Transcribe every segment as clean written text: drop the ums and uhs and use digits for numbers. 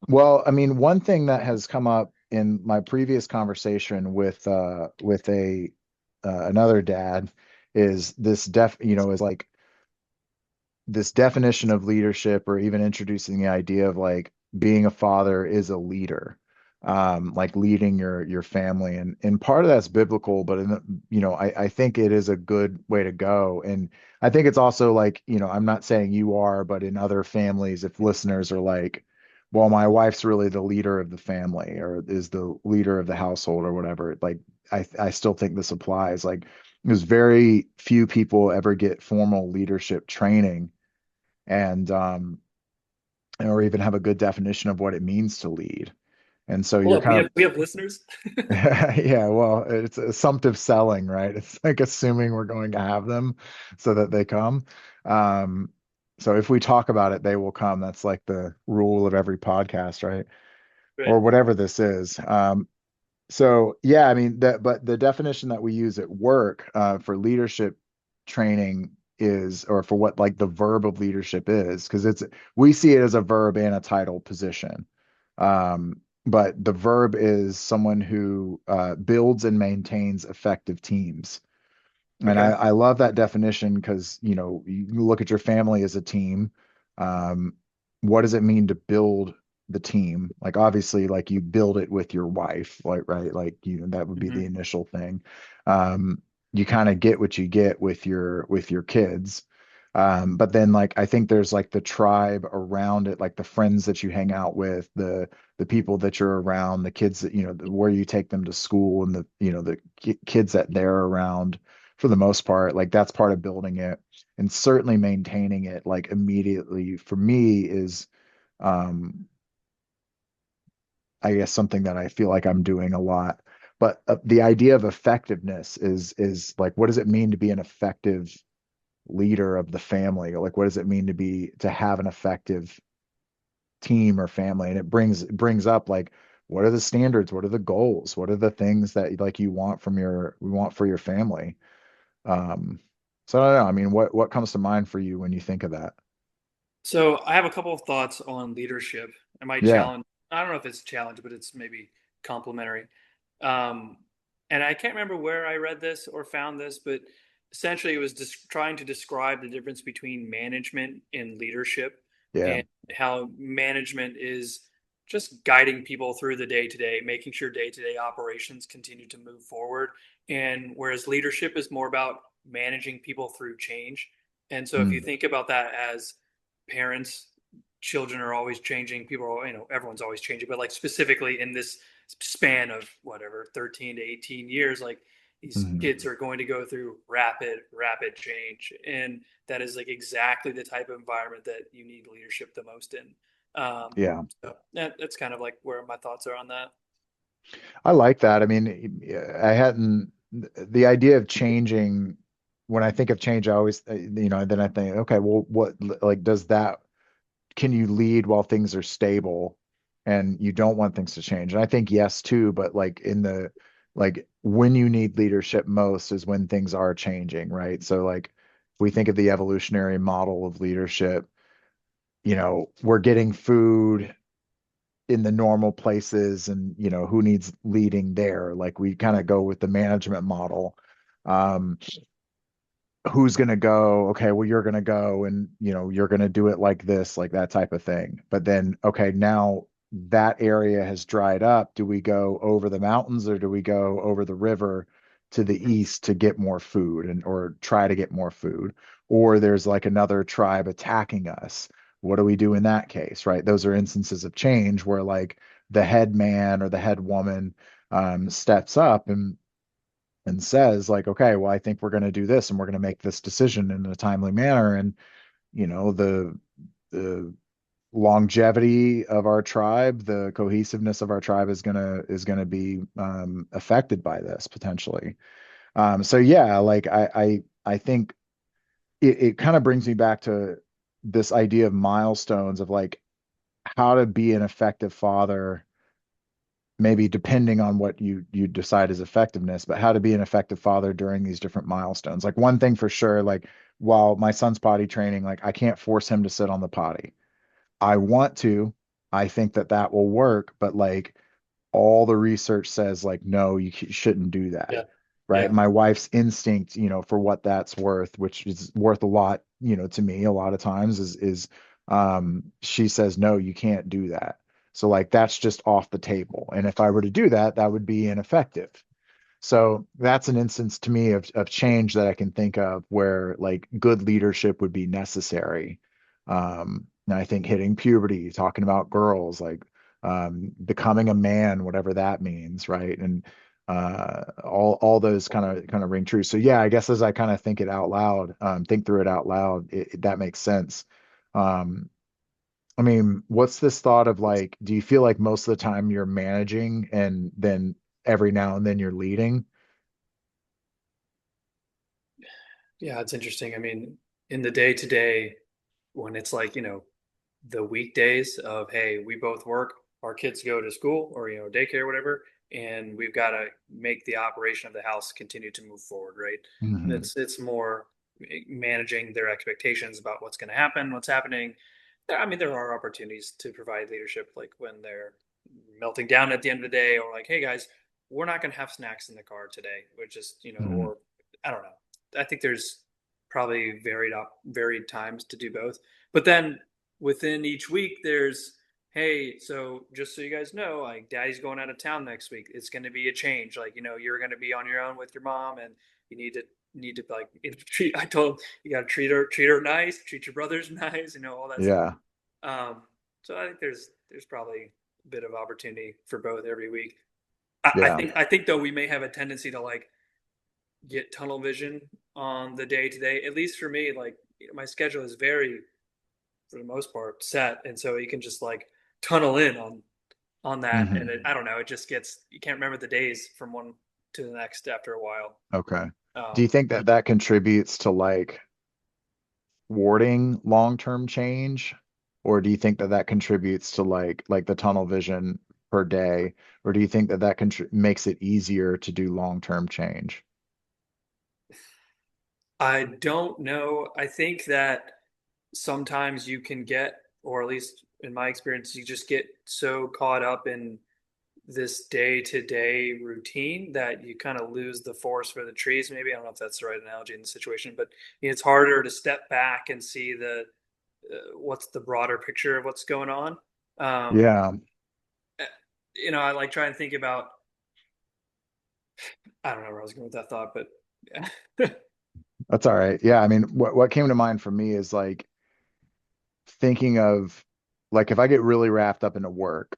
Well, I mean, one thing that has come up in my previous conversation with a another dad is is like this definition of leadership, or even introducing the idea of like being a father is a leader, like leading your family, and part of that's biblical, but I think it is a good way to go, and I think it's also like, I'm not saying you are, but in other families, if listeners are like, well, my wife's really the leader of the family or is the leader of the household or whatever, like I still think this applies. Like, there's very few people ever get formal leadership training, and or even have a good definition of what it means to lead. And so Hold you're up, we kind have we have listeners. of yeah, well, it's assumptive selling, right? It's like assuming we're going to have them so that they come. Um, so if we talk about it, they will come. That's like the rule of every podcast, right? Right. Or whatever this is. So yeah, I mean that, but the definition that we use at work for leadership training is, or for what like the verb of leadership is, because we see it as a verb and a title position. But the verb is someone who builds and maintains effective teams. And Okay. I love that definition because, you look at your family as a team. Um, what does it mean to build the team? Like, obviously, like you build it with your wife, like, right? Like, that would be the Hmm. initial thing. You kind of get what you get with your kids. But then like I think there's like the tribe around it, like the friends that you hang out with, the people that you're around, the kids that, where you take them to school, and the kids that they're around for the most part. Like, that's part of building it, and certainly maintaining it like immediately for me is um I guess something that I feel like I'm doing a lot. But the idea of effectiveness is like, what does it mean to be an effective leader of the family? Like, what does it mean to have an effective team or family? And it brings up like, what are the standards? What are the goals? What are the things that like we want for your family? Um, so I don't know. I mean, what comes to mind for you when you think of that? So I have a couple of thoughts on leadership. I might Yeah. challenge. I don't know if it's a challenge, but it's maybe complimentary. Um, and I can't remember where I read this or found this, but essentially it was just trying to describe the difference between management and leadership, Yeah. and how management is just guiding people through the day to day, making sure day to day operations continue to move forward. And whereas leadership is more about managing people through change. And so if you Mm. think about that as parents, children are always changing, people are, everyone's always changing, but like specifically in this span of whatever 13 to 18 years, like these Mhm. kids are going to go through rapid change, and that is like exactly the type of environment that you need leadership the most in. Yeah. So that's kind of like where my thoughts are on that. I like that. I mean, I hadn't the idea of changing. When I think of change, I always, then I think, okay, well, what, like, does that, can you lead while things are stable and you don't want things to change? And I think yes too, but like like when you need leadership most is when things are changing, right? So like, if we think of the evolutionary model of leadership, we're getting food in the normal places, and who needs leading there? Like, we kind of go with the management model. um who's going to go? Okay, well, you're going to go, and you're going to do it like this, like that type of thing. But then, okay, now that area has dried up, do we go over the mountains, or do we go over the river to the Mhm. east to get more food, and or try to get more food? Or there's like another tribe attacking us, what do we do in that case, right? Those are instances of change where like the head man or the head woman steps up and says like, okay, well, I think we're going to do this, and we're going to make this decision in a timely manner. And the longevity of our tribe, the cohesiveness of our tribe is going to be affected by this potentially. So yeah, like I think it kind of brings me back to this idea of milestones of like how to be an effective father, maybe depending on what you decide is effectiveness, but how to be an effective father during these different milestones. Like, one thing for sure, like, while my son's potty training, like, I can't force him to sit on the potty. I want to. I think that that will work, but like all the research says like no, shouldn't do that. Yeah. Right? Yeah. My wife's instinct, for what that's worth, which is worth a lot, to me a lot of times is she says no, you can't do that. So like that's just off the table. And if I were to do that, that would be ineffective. So that's an instance to me of change that I can think of where like good leadership would be necessary. And I think hitting puberty, talking about girls, like becoming a man, whatever that means, right? And all those kind of ring true. So yeah, I guess as I kind of think it out loud, think through it out loud, that makes sense. Um, I mean, what's this thought of like, do you feel like most of the time you're managing and then every now and then you're leading? Yeah, it's interesting. I mean, in the day to day, when it's like, the weekdays of, hey, we both work, our kids go to school or, daycare, whatever, and we've got to make the operation of the house continue to move forward, right? Hmm. It's more managing their expectations about what's going to happen, what's happening. I mean, there are opportunities to provide leadership, like when they're melting down at the end of the day, or like, hey guys, we're not going to have snacks in the car today, which is, Hmm. or I don't know. I think there's probably varied times to do both. But then within each week, there's, hey, so just so you guys know, like daddy's going out of town next week. It's going to be a change. Like, you're going to be on your own with your mom, and you need to like treat. I told him, you got to treat her nice, treat your brothers nice, all that stuff. Yeah. Um, so I think there's probably a bit of opportunity for both every week. Yeah. I think though we may have a tendency to like get tunnel vision on the day to day. At least for me, like my schedule is very, for the most part, set, and so you can just like tunnel in on that, and Hmm. I don't know, it just gets, you can't remember the days from one to the next after a while. Okay. Do you Um, think that that contributes to like thwarting long-term change, or do you think that that contributes to like the tunnel vision per day, or do you think that that makes it easier to do long-term change? I don't know. I think that sometimes you can get, or at least in my experience, you just get so caught up in this day to day routine that you kind of lose the forest for the trees. Maybe I don't know if that's the right analogy in the situation, but it's harder to step back and see the what's the broader picture of what's going on. Um, Yeah, eh, I like try and think about. I don't know where I was going with that thought, but yeah. that's all right. Yeah, I mean, what came to mind for me is like thinking of like if I get really wrapped up into work,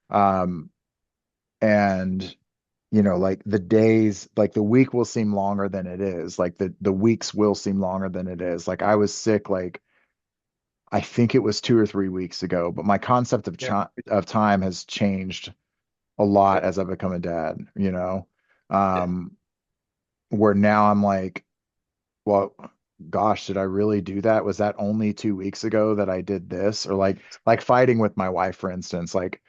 um, and like the days, like the week will seem longer than it is. Like the weeks will seem longer than it is. Like I was sick, like I think it was 2 or 3 weeks ago, but my concept of Yeah. of time has changed a lot as I've become a dad. Yeah. Um, where now I'm like, well, gosh, did I really do that? Was that only 2 weeks ago that I did this? Or like fighting with my wife, for instance, like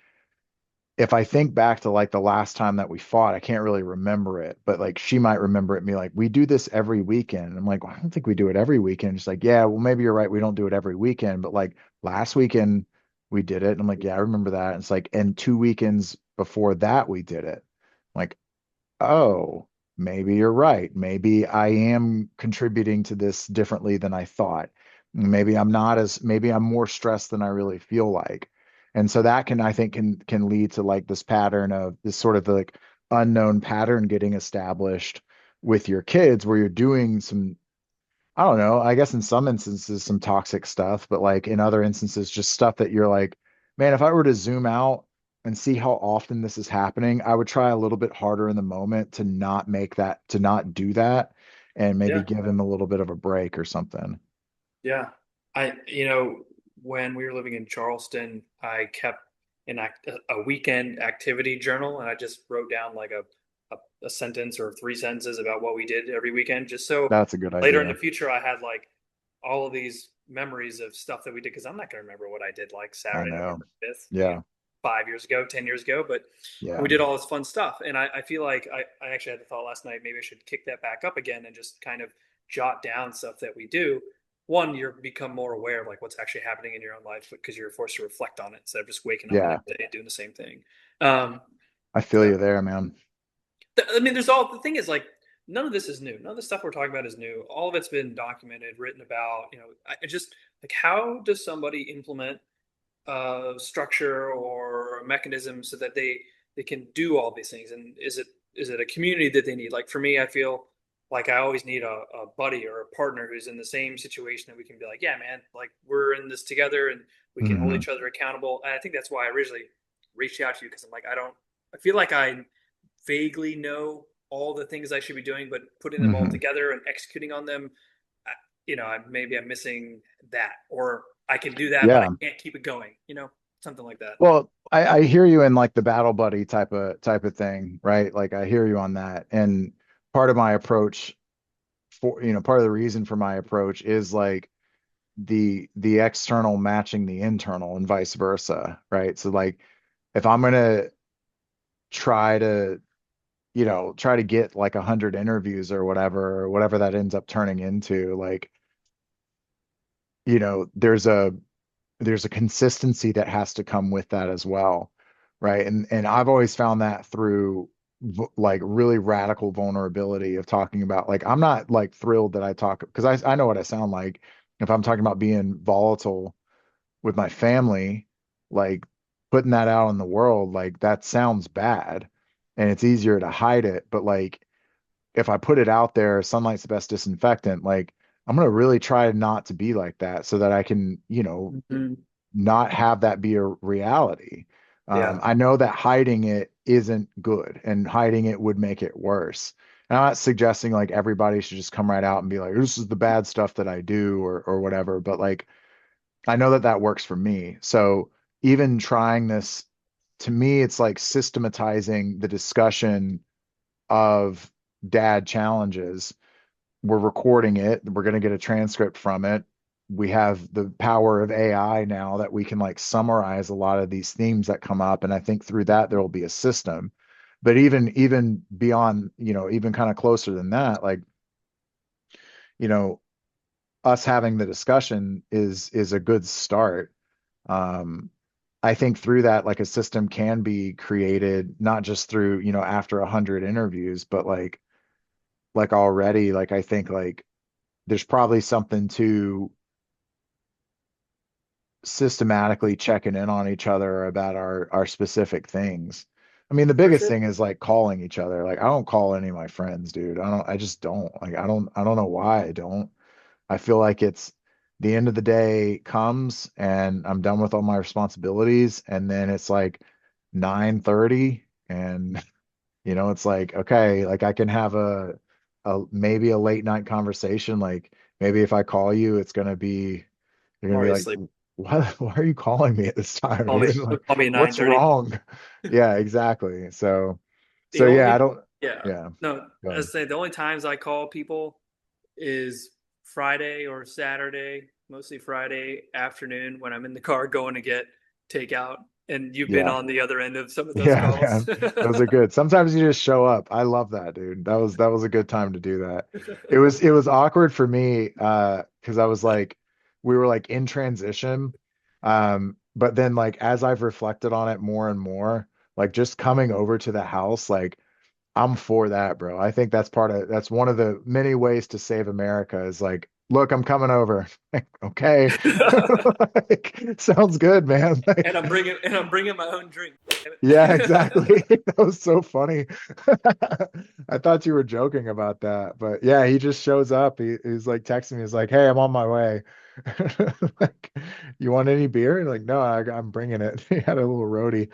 if I think back to like the last time that we fought, I can't really remember it, but like she might remember it and be like, we do this every weekend. And I'm like, well, I don't think we do it every weekend. She's like, yeah, well, maybe you're right. We don't do it every weekend, but like last weekend we did it. And I'm like, yeah, I remember that. And it's like, and 2 weekends before that we did it. I'm like, oh, maybe you're right. Maybe I am contributing to this differently than I thought. Maybe I'm more stressed than I really feel like. And so that I think can lead to like this pattern of this sort of like unknown pattern getting established with your kids where you're doing some, I don't know, I guess in some instances some toxic stuff, but like in other instances just stuff that you're like, man, if I were to zoom out and see how often this is happening, I would try a little bit harder in the moment to not do that and maybe Yeah. give him a little bit of a break or something. Yeah. When we were living in Charleston, I kept a weekend activity journal, and I just wrote down like a sentence or three sentences about what we did every weekend, just so That's a good later in the idea. future I had like all of these memories of stuff that we did, because I'm not going to remember what I did like I Saturday, know. November 5th, Yeah. 5 years ago, 10 years ago, but we Yeah. did all this fun stuff. And I feel like I actually had the thought last night, maybe I should kick that back up again and just kind of jot down stuff that we do. one, you're become more aware of like what's actually happening in your own life because you're forced to reflect on it instead of just waking up the Yeah, next day and doing the same thing. Um, I feel so you there, man. I mean, there's all the thing is like none of this is new. None of the stuff we're talking about is new. All of it's been documented, written about. I just like how does somebody implement structure or a mechanism so that they can do all these things? And is it a community that they need? Like for me, I feel like I always need a buddy or a partner who's in the same situation that we can be like, yeah, man, like we're in this together and we can hold Hmm. each other accountable. And I think that's why I originally reached out to you because I'm like, I feel like I vaguely know all the things I should be doing, but putting them all Hmm. together and executing on them, maybe I'm missing that, or I can do that, but I Yeah. can't keep it going, something like that. Well, I hear you in like the battle buddy type of thing, right? Like I hear you on that. And part of my approach part of the reason for my approach is like the external matching the internal and vice versa, right? So like if I'm gonna try to, try to get like 100 interviews or whatever that ends up turning into, like, there's a consistency that has to come with that as well, right? And I've always found that through like really radical vulnerability of talking about like I'm not like thrilled that I talk because I know what I sound like if I'm talking about being volatile with my family, like putting that out in the world, like that sounds bad and it's easier to hide it. But like if I put it out there, sunlight's the best disinfectant, like I'm gonna really try not to be like that so that I can, Mhm. not have that be a reality. Yeah, I know that hiding it isn't good and hiding it would make it worse. And I'm not suggesting like everybody should just come right out and be like, this is the bad stuff that I do or whatever, but like I know that that works for me. So even trying this, to me, it's like systematizing the discussion of dad challenges. We're recording it. We're going to get a transcript from it. We have the power of AI now that we can like summarize a lot of these themes that come up. And I think through that there will be a system. But even beyond, even kind of closer than that, like, you know, us having the discussion is a good start. Um, I think through that, like a system can be created, not just through, after 100 interviews, but like already, like I think like there's probably something to systematically checking in on each other about our specific things. I mean, the for biggest sure. thing is like calling each other. Like I don't call any of my friends, dude. I just don't. Like I don't know why I don't. I feel like it's the end of the day comes and I'm done with all my responsibilities and then it's like 9:30 and it's like okay, like I can have a maybe a late night conversation. Like maybe if I call you, it's gonna be you're I'm gonna be already like, asleep. why are you calling me at this time, Call me, dude? Like, call me at nine what's thirty. wrong? Yeah, exactly. So The yeah, I only, don't yeah, yeah, no, go as ahead. I say, the only times I call people is Friday or Saturday, mostly Friday afternoon when I'm in the car going to get takeout. And you've been Yeah. on the other end of some of those Yeah, calls. man. Those are good. Sometimes you just show up. I love that, dude. That was a good time to do that. It was awkward for me because I was like we were like in transition. But then like as I've reflected on it more and more, like just coming over to the house, like I'm for that, bro. I think that's one of the many ways to save America is like, look, I'm coming over. Like, okay. Like, sounds good, man. and Like, I'm bringing my own drink. yeah, exactly. That was so funny. I thought you were joking about that, but yeah, he just shows up. He's like texting me. He's like, "Hey, I'm on my way. Like, you want any beer?" And like, no, I'm bringing it. He had a little roadie.